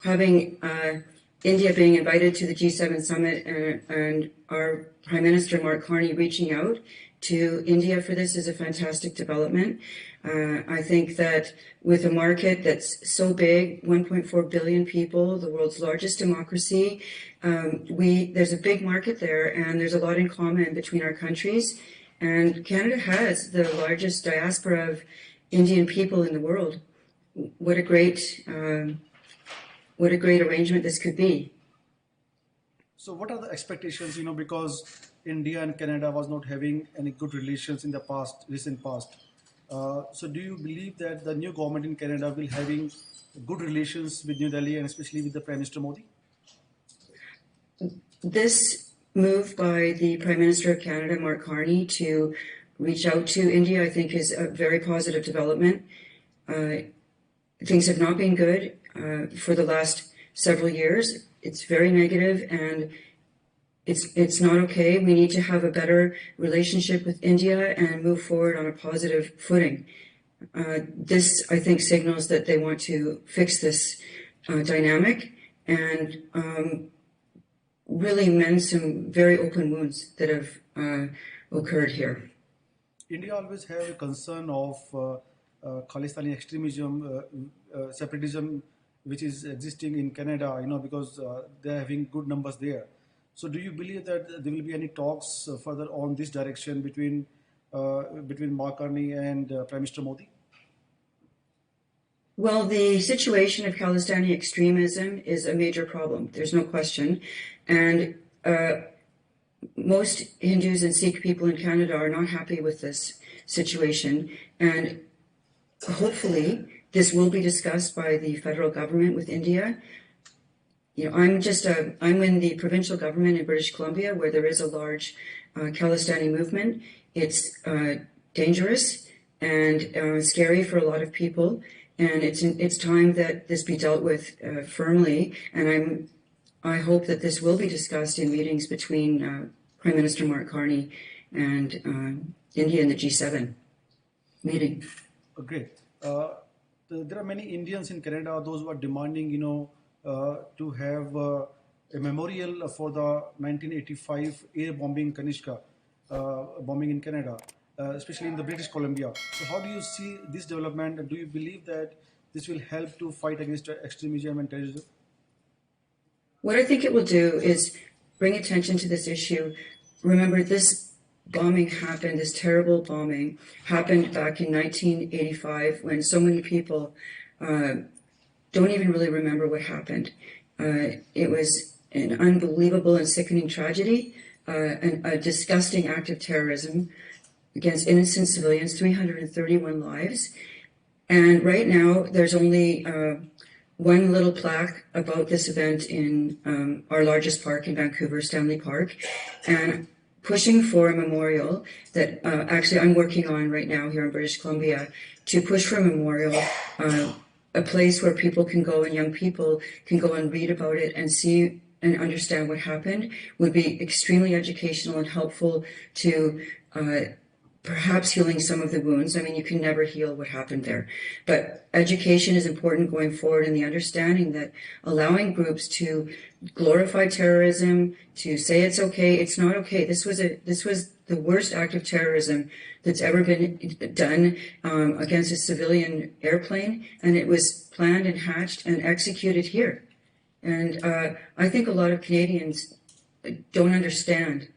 having India being invited to the G7 summit and our Prime Minister Mark Carney reaching out to India for this is a fantastic development. I think that with a market that's so big, 1.4 billion people, the world's largest democracy, there's a big market there, and there's a lot in common between our countries. And Canada has the largest diaspora of Indian people in the world. What a great arrangement this could be. So what are the expectations, because India and Canada was not having any good relations in the recent past. So do you believe that the new government in Canada will having good relations with New Delhi and especially with the Prime Minister Modi? This move by the Prime Minister of Canada, Mark Carney, to reach out to India, I think is a very positive development. Things have not been good for the last several years. It's very negative, and it's not okay. We need to have a better relationship with India and move forward on a positive footing. This, I think, signals that they want to fix this dynamic and really mend some very open wounds that have occurred here. India always have a concern of Khalistanis extremism, separatism, which is existing in Canada, because they're having good numbers there. So do you believe that there will be any talks further on this direction between Mark Carney and Prime Minister Modi? Well, the situation of Khalistani extremism is a major problem. There's no question. And most Hindus and Sikh people in Canada are not happy with this situation. And hopefully this will be discussed by the federal government with India. I'm in the provincial government in British Columbia, where there is a large Khalistani movement. It's dangerous and scary for a lot of people, and it's time that this be dealt with firmly. And I hope that this will be discussed in meetings between Prime Minister Mark Carney and India in the G7 meeting. Great. There are many Indians in Canada, those who are demanding, to have a memorial for the 1985 air bombing Kanishka bombing in Canada, especially in the British Columbia. So how do you see this development, and do you believe that this will help to fight against extremism and terrorism? What I think it will do is bring attention to this issue. Remember, this bombing happened, this terrible bombing happened back in 1985 when so many people don't even really remember what happened. It was an unbelievable and sickening tragedy, a disgusting act of terrorism against innocent civilians, 331 lives. And right now, there's only one little plaque about this event in our largest park in Vancouver, Stanley Park, and pushing for a memorial that actually I'm working on right now here in British Columbia to push for a memorial, a place where people can go and young people can go and read about it and see and understand what happened would be extremely educational and helpful to perhaps healing some of the wounds. I mean, you can never heal what happened there. But education is important going forward, and the understanding that allowing groups to glorify terrorism, to say it's okay, it's not okay. This was the worst act of terrorism that's ever been done against a civilian airplane, and it was planned and hatched and executed here. And I think a lot of Canadians don't understand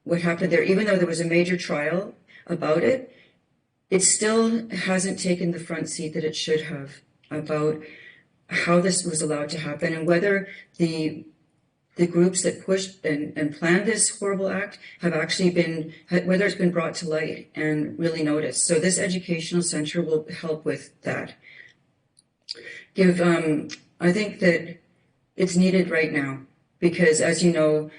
what happened there. Even though there was a major trial about it, it still hasn't taken the front seat that it should have about how this was allowed to happen and whether the groups that pushed and planned this horrible act have actually whether it's been brought to light and really noticed. So this educational center will help with that. I think that it's needed right now because, as you know,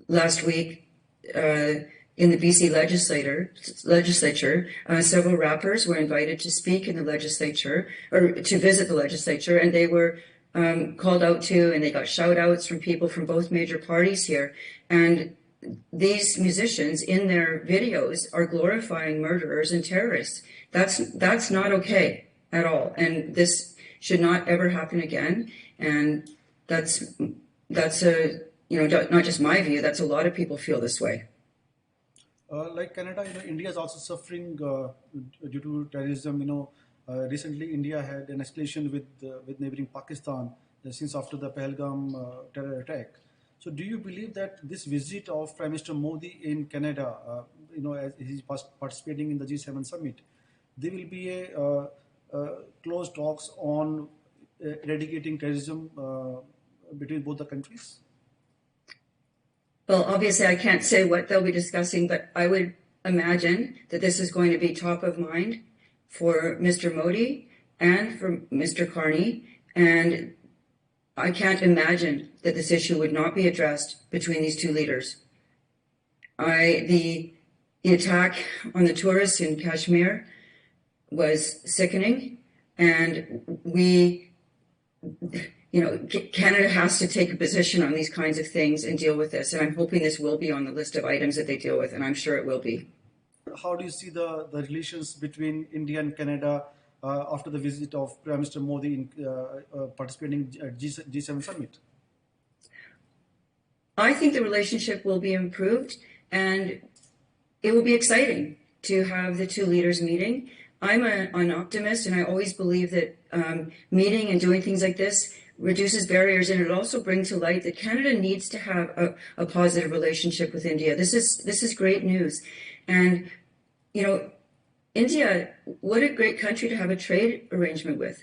last week, in the BC legislature, several rappers were invited to speak in the legislature or to visit the legislature, and they were called out to, and they got shout outs from people from both major parties here. And these musicians in their videos are glorifying murderers and terrorists. That's not okay at all. And this should not ever happen again. And that's a, not just my view, that's a lot of people feel this way. Like Canada, India is also suffering due to terrorism. Recently India had an escalation with neighboring Pakistan since after the Pahalgam terror attack. So, do you believe that this visit of Prime Minister Modi in Canada, as he's participating in the G7 summit, there will be a close talks on eradicating terrorism between both the countries? Well, obviously, I can't say what they'll be discussing, but I would imagine that this is going to be top of mind for Mr. Modi and for Mr. Carney. And I can't imagine that this issue would not be addressed between these two leaders. The attack on the tourists in Kashmir was sickening, and Canada has to take a position on these kinds of things and deal with this. And I'm hoping this will be on the list of items that they deal with, and I'm sure it will be. How do you see the relations between India and Canada after the visit of Prime Minister Modi in participating at G7 summit? I think the relationship will be improved, and it will be exciting to have the two leaders meeting. I'm an optimist, and I always believe that meeting and doing things like this reduces barriers, and it also brings to light that Canada needs to have a positive relationship with India. This is great news. And, India, what a great country to have a trade arrangement with.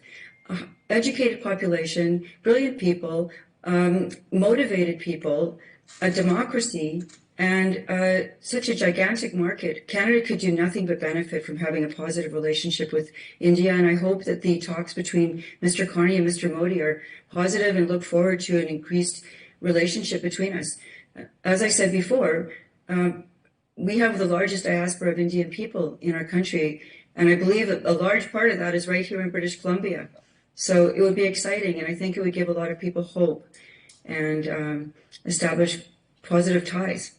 Educated population, brilliant people, motivated people, a democracy, and such a gigantic market. Canada could do nothing but benefit from having a positive relationship with India, and I hope that the talks between Mr. Carney and Mr. Modi are positive and look forward to an increased relationship between us. As I said before, we have the largest diaspora of Indian people in our country, and I believe a large part of that is right here in British Columbia. So it would be exciting, and I think it would give a lot of people hope and establish positive ties.